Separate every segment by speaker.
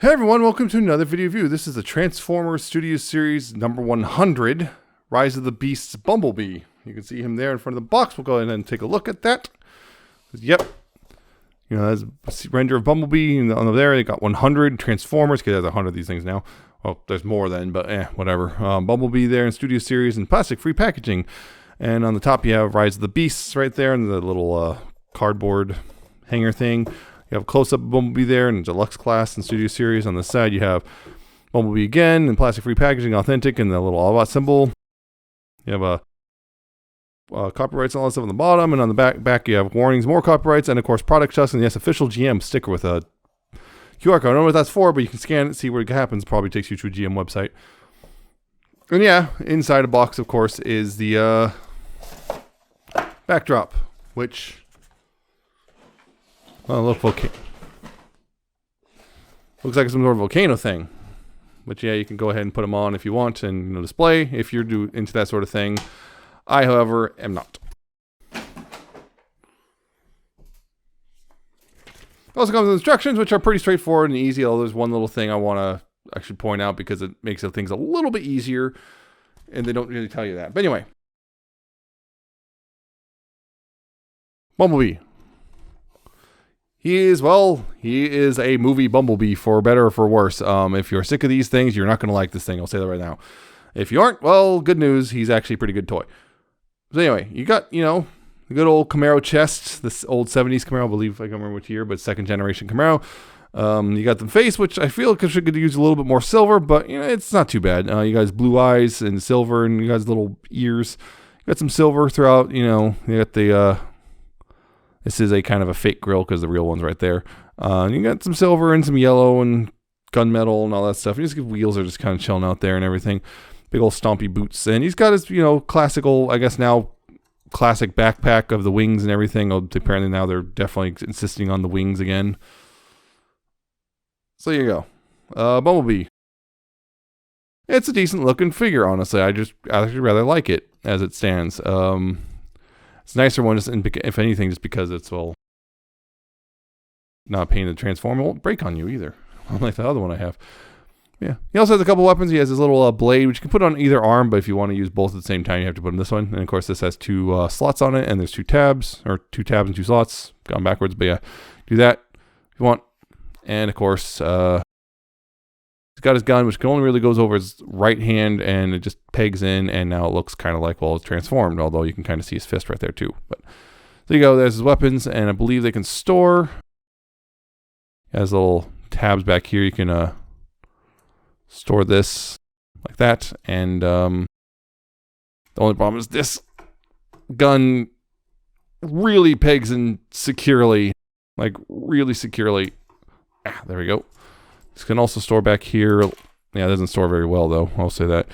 Speaker 1: Hey everyone, welcome to another video review. This is the Transformers Studio Series number 100, Rise of the Beasts Bumblebee. You can see him there in front of the box. We'll go ahead and take a look at that. Yep. You know, there's a render of Bumblebee, and on there they got 100 Transformers, because there's 100 of these things now. Well, there's more then, but whatever. Bumblebee there in Studio Series and plastic-free packaging. And on the top you have Rise of the Beasts right there, and the little cardboard hanger thing. You have a close-up of Bumblebee there in Deluxe Class and Studio Series. On the side, you have Bumblebee again in plastic-free packaging, authentic, and the little Autobot symbol. You have copyrights and all that stuff on the bottom, and on the back you have warnings, more copyrights, and of course product shots, and yes, official GM sticker with a QR code. I don't know what that's for, but you can scan it, see what happens. Probably takes you to a GM website. And yeah, inside a box, of course, is the backdrop, which... Oh, look, looks like some sort of volcano thing. But yeah, you can go ahead and put them on if you want and display if you're into that sort of thing. I, however, am not. Also comes with instructions, which are pretty straightforward and easy. Although there's one little thing I want to actually point out because it makes things a little bit easier, and they don't really tell you that. But anyway, Bumblebee. He is a movie Bumblebee, for better or for worse. If you're sick of these things, you're not going to like this thing. I'll say that right now. If you aren't, well, good news. He's actually a pretty good toy. So anyway, you got, the good old Camaro chest, this old 70s Camaro, I believe, I can't remember which year, but second generation Camaro. You got the face, which I feel could use a little bit more silver, but, it's not too bad. You guys blue eyes and silver, and you guys little ears. You got some silver throughout, you got the, this is a kind of a fake grill because the real one's right there. You got some silver and some yellow and gunmetal and all that stuff. And his wheels are just kind of chilling out there and everything. Big old stompy boots. And he's got his, classical, I guess now, classic backpack of the wings and everything. Apparently now they're definitely insisting on the wings again. So here you go. Bumblebee. It's a decent looking figure, honestly. I actually rather like it as it stands. It's a nicer one, if anything, just because it's, not painted to transform. It won't break on you either, unlike the other one I have. Yeah. He also has a couple weapons. He has his little blade, which you can put on either arm, but if you want to use both at the same time, you have to put in this one. And, of course, this has two slots on it, and there's two tabs and two slots. Gone backwards, but yeah, do that if you want. And, of course, he's got his gun, which only really goes over his right hand, and it just pegs in, and now it looks kind of like, it's transformed, although you can kind of see his fist right there, too. But there you go. There's his weapons, and I believe they can store. He has little tabs back here. You can store this like that, and the only problem is this gun really pegs in securely, like really securely. There we go. This can also store back here. Yeah, it doesn't store very well, though. I'll say that.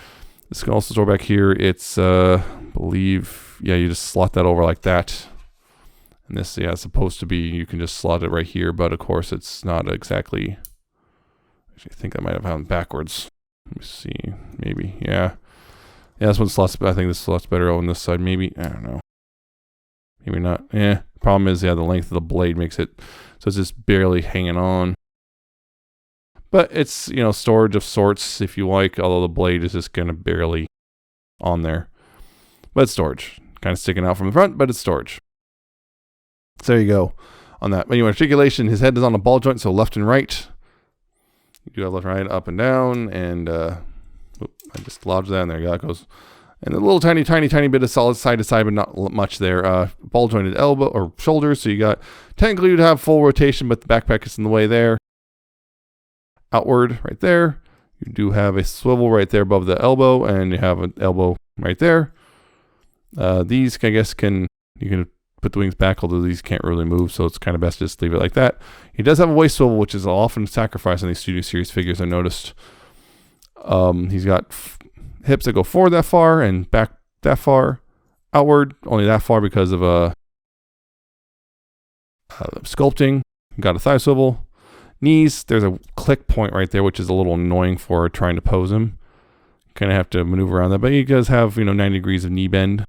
Speaker 1: This can also store back here. It's, I believe, you just slot that over like that. And this, it's supposed to be, you can just slot it right here, but of course it's not exactly. Actually, I think I might have had it backwards. Let me see. Maybe, yeah. Yeah, this one slots, I think this slots better on this side. Maybe, I don't know. Maybe not. Problem is, the length of the blade makes it, so it's just barely hanging on. But it's, storage of sorts, if you like, although the blade is just kind of barely on there. But it's storage. Kind of sticking out from the front, but it's storage. So there you go on that. Anyway, articulation, his head is on a ball joint, so left and right. You do have left and right, up and down, and I just lodged that, and there that goes. And a little tiny bit of solid side to side, but not much there. Ball jointed elbow or shoulders, so you got, technically you'd have full rotation, but the backpack is in the way there. Outward right there. You do have a swivel right there above the elbow, and you have an elbow right there. These, I guess, you can put the wings back, although these can't really move, so it's kind of best to just leave it like that. He does have a waist swivel, which is often sacrificed on these Studio Series figures, I noticed. He's got hips that go forward that far and back that far. Outward, only that far because of sculpting. Got a thigh swivel. Knees, there's a click point right there, which is a little annoying for trying to pose him. Kind of have to maneuver around that, but he does have 90 degrees of knee bend.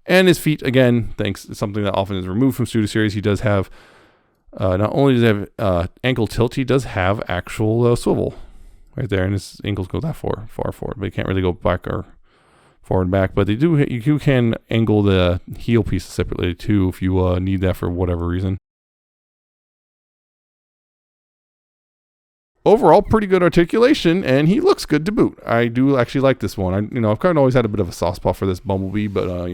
Speaker 1: And his feet, again, thanks to something that often is removed from Studio Series, he does have Not only does it have ankle tilt, he does have actual swivel right there, and his ankles go that far forward, but he can't really go back or forward and back. But they do, you can angle the heel pieces separately too if you need that for whatever reason. Overall, pretty good articulation, and he looks good to boot. I do actually like this one. I've kind of always had a bit of a soft spot for this Bumblebee, but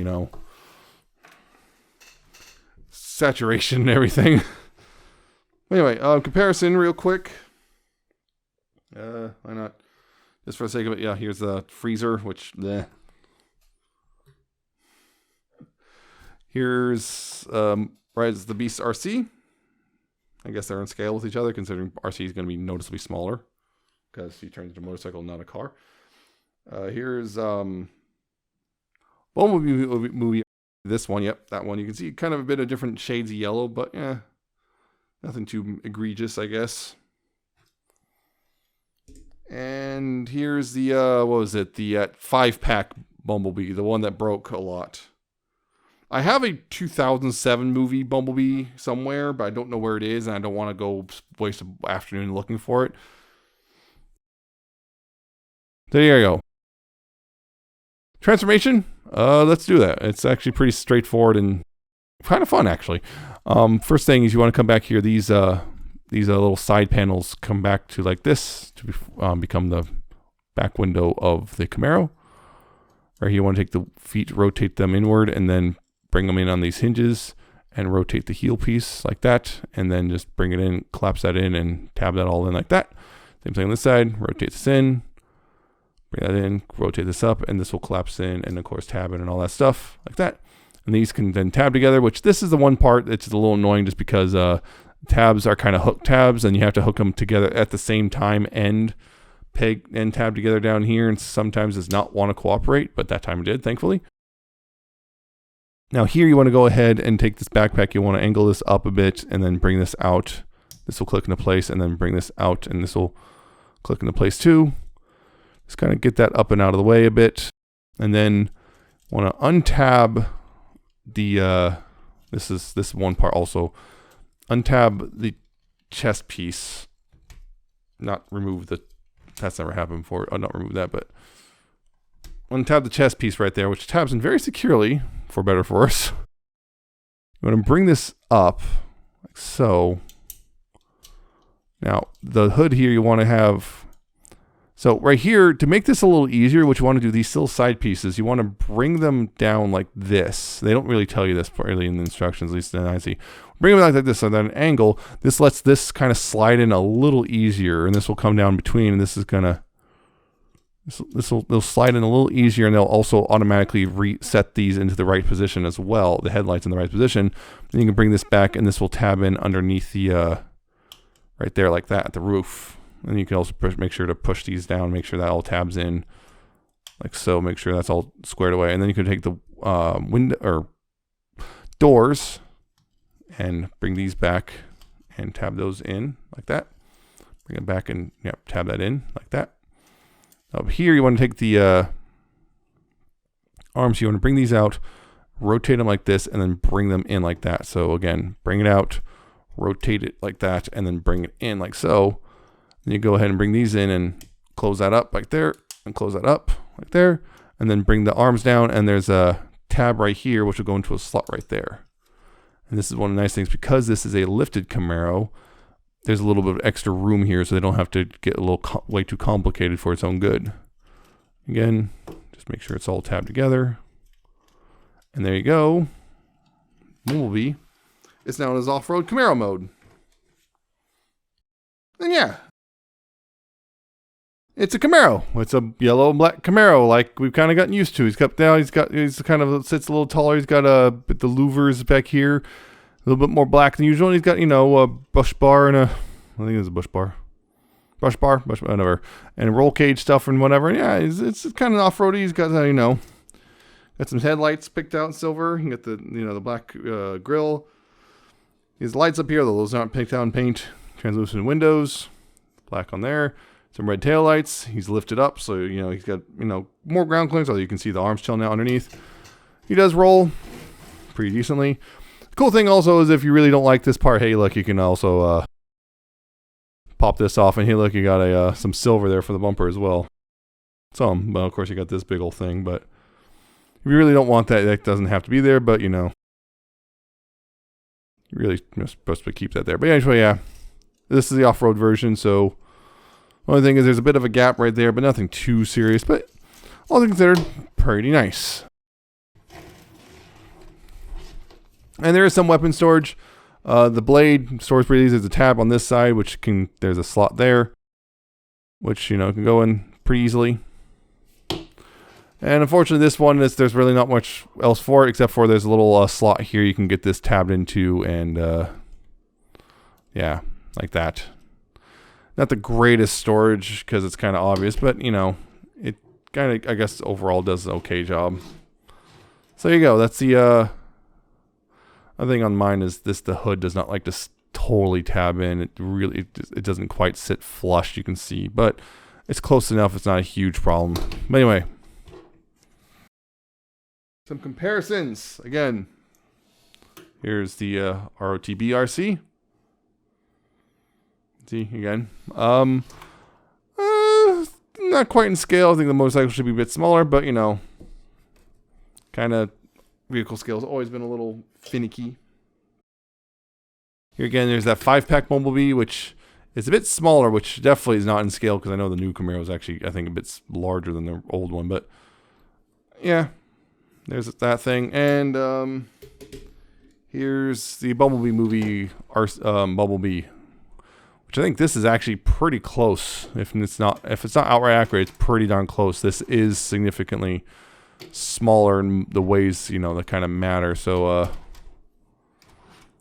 Speaker 1: saturation and everything. Anyway, comparison real quick. Why not? Just for the sake of it, yeah, here's the freezer, which, bleh. Here's Rise the Beast RC. I guess they're on scale with each other, considering RC is going to be noticeably smaller because he turns into a motorcycle, not a car. Here's Bumblebee movie. This one, yep, that one. You can see kind of a bit of different shades of yellow, but yeah, nothing too egregious, I guess. And here's the what was it? The 5-pack Bumblebee, the one that broke a lot. I have a 2007 movie Bumblebee somewhere, but I don't know where it is, and I don't want to go waste an afternoon looking for it. There you go. Transformation? Let's do that. It's actually pretty straightforward and kind of fun, actually. First thing is you want to come back here. These little side panels come back to like this to become the back window of the Camaro. Right here, you want to take the feet, rotate them inward, and then bring them in on these hinges and rotate the heel piece like that, and then just bring it in, collapse that in, and tab that all in like that. Same thing on this side, rotate this in, bring that in, rotate this up, and this will collapse in, and of course tab it and all that stuff like that. And these can then tab together, which this is the one part that's a little annoying just because tabs are kind of hook tabs, and you have to hook them together at the same time and peg and tab together down here, and sometimes does not want to cooperate, but that time it did, thankfully. Now here you want to go ahead and take this backpack, you want to angle this up a bit and then bring this out. This will click into place, and then bring this out, and this will click into place too. Just kind of get that up and out of the way a bit. And then want to untab the, this one part also. Untab the chest piece. Not remove the, that's never happened before. I'll not remove that, but untab the chest piece right there, which tabs in very securely, for better or for worse. You want to bring this up, like so. Now, the hood here you want to have, so right here, to make this a little easier, what you want to do, these little side pieces, you want to bring them down like this. They don't really tell you this really in the instructions, at least in I see. Bring them like this, so that an angle, this lets this kind of slide in a little easier, and this will come down between, and this is going to, they'll slide in a little easier, and they'll also automatically reset these into the right position as well, the headlights in the right position. Then you can bring this back, and this will tab in underneath the, right there like that, at the roof. And you can also make sure to push these down, make sure that all tabs in, like so, make sure that's all squared away. And then you can take the window, or doors, and bring these back, and tab those in, like that. Bring it back and, yep, tab that in, like that. Up here, you want to take the arms. You want to bring these out, rotate them like this, and then bring them in like that. So again, bring it out, rotate it like that, and then bring it in like so. Then you go ahead and bring these in and close that up like there, and close that up like there, and then bring the arms down, and there's a tab right here, which will go into a slot right there. And this is one of the nice things, because this is a lifted Camaro, there's a little bit of extra room here, so they don't have to get a little way too complicated for its own good. Again, just make sure it's all tabbed together. And there you go. Bumblebee. It's now in his off-road Camaro mode. And yeah, it's a Camaro. It's a yellow and black Camaro, like we've kind of gotten used to. He's kind of sits a little taller. He's got the louvers back here, a little bit more black than usual. And he's got, a bush bar and I think it's a bush bar, whatever, and roll cage stuff and whatever. And yeah, it's kind of off-roady. He's got, got some headlights picked out in silver. You got the black grill. His lights up here, though, those aren't picked out in paint. Translucent windows, black on there. Some red tail lights. He's lifted up, so he's got more ground clearance. Although you can see the arms chilling out underneath. He does roll pretty decently. Cool thing also is if you really don't like this part, hey, look, you can also pop this off, and hey, look, you got a some silver there for the bumper as well. Some, well, of course, you got this big old thing, but if you really don't want that, that doesn't have to be there, but you know, you're really supposed to keep that there. But anyway, yeah, this is the off-road version, so only thing is there's a bit of a gap right there, but nothing too serious, but all things considered, pretty nice. And there is some weapon storage. The blade stores pretty easy. There's a tab on this side, which there's a slot there, which, you know, can go in pretty easily. And unfortunately, this one, there's really not much else for it, except for there's a little slot here you can get this tabbed into, and yeah, like that. Not the greatest storage, because it's kind of obvious, but, you know, it kind of, I guess, overall does an okay job. So there you go. That's the, other thing on mine is the hood does not like to totally tab in. It doesn't quite sit flush, you can see, but it's close enough. It's not a huge problem. But anyway, some comparisons. Again, here's the ROTB RC. See, again. Not quite in scale. I think the motorcycle should be a bit smaller, but, you know, kind of vehicle scale has always been a little finicky. Here again, there's that 5-pack Bumblebee, which is a bit smaller, which definitely is not in scale, because I know the new Camaro is actually, I think, a bit larger than the old one, but yeah, there's that thing. And here's the Bumblebee movie, Bumblebee, which I think this is actually pretty close. If it's not outright accurate, it's pretty darn close. This is significantly smaller in the ways, you know, that kind of matter. So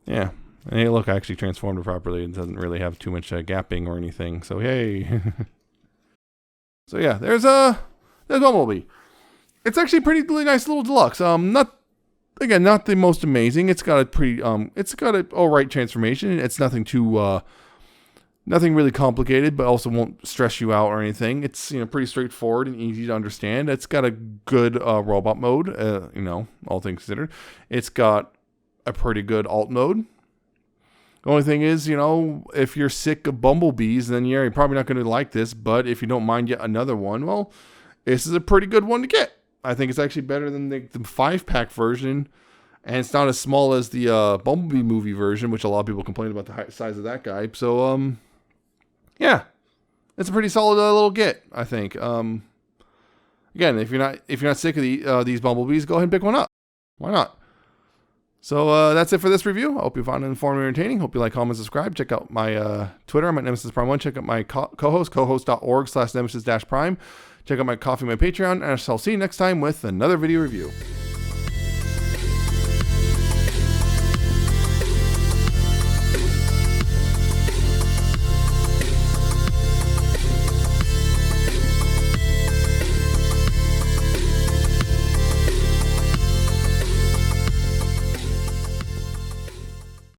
Speaker 1: yeah, and hey, look, I actually transformed it properly. It doesn't really have too much gapping or anything, so hey. So yeah, there's Bumblebee. It's actually a pretty really nice little deluxe. Not the most amazing. It's got a pretty it's got an alright transformation. It's nothing too nothing really complicated, but also won't stress you out or anything. It's, you know, pretty straightforward and easy to understand. It's got a good robot mode, you know, all things considered. It's got a pretty good alt mode. The only thing is, you know, if you're sick of Bumblebees, then you're probably not going to like this. But if you don't mind yet another one, well, this is a pretty good one to get. I think it's actually better than the 5-pack version. And it's not as small as the Bumblebee movie version, which a lot of people complain about the size of that guy. So, yeah, it's a pretty solid little get, I think. Again, if you're not sick of these Bumblebees, go ahead and pick one up. Why not? So that's it for this review. I hope you found it informative and entertaining. Hope you like, comment, subscribe. Check out my Twitter. I'm at Nemesis Prime 1. Check out my co-host, cohost.org/Nemesis-Prime. Check out my Coffee, my Patreon. And I'll see you next time with another video review.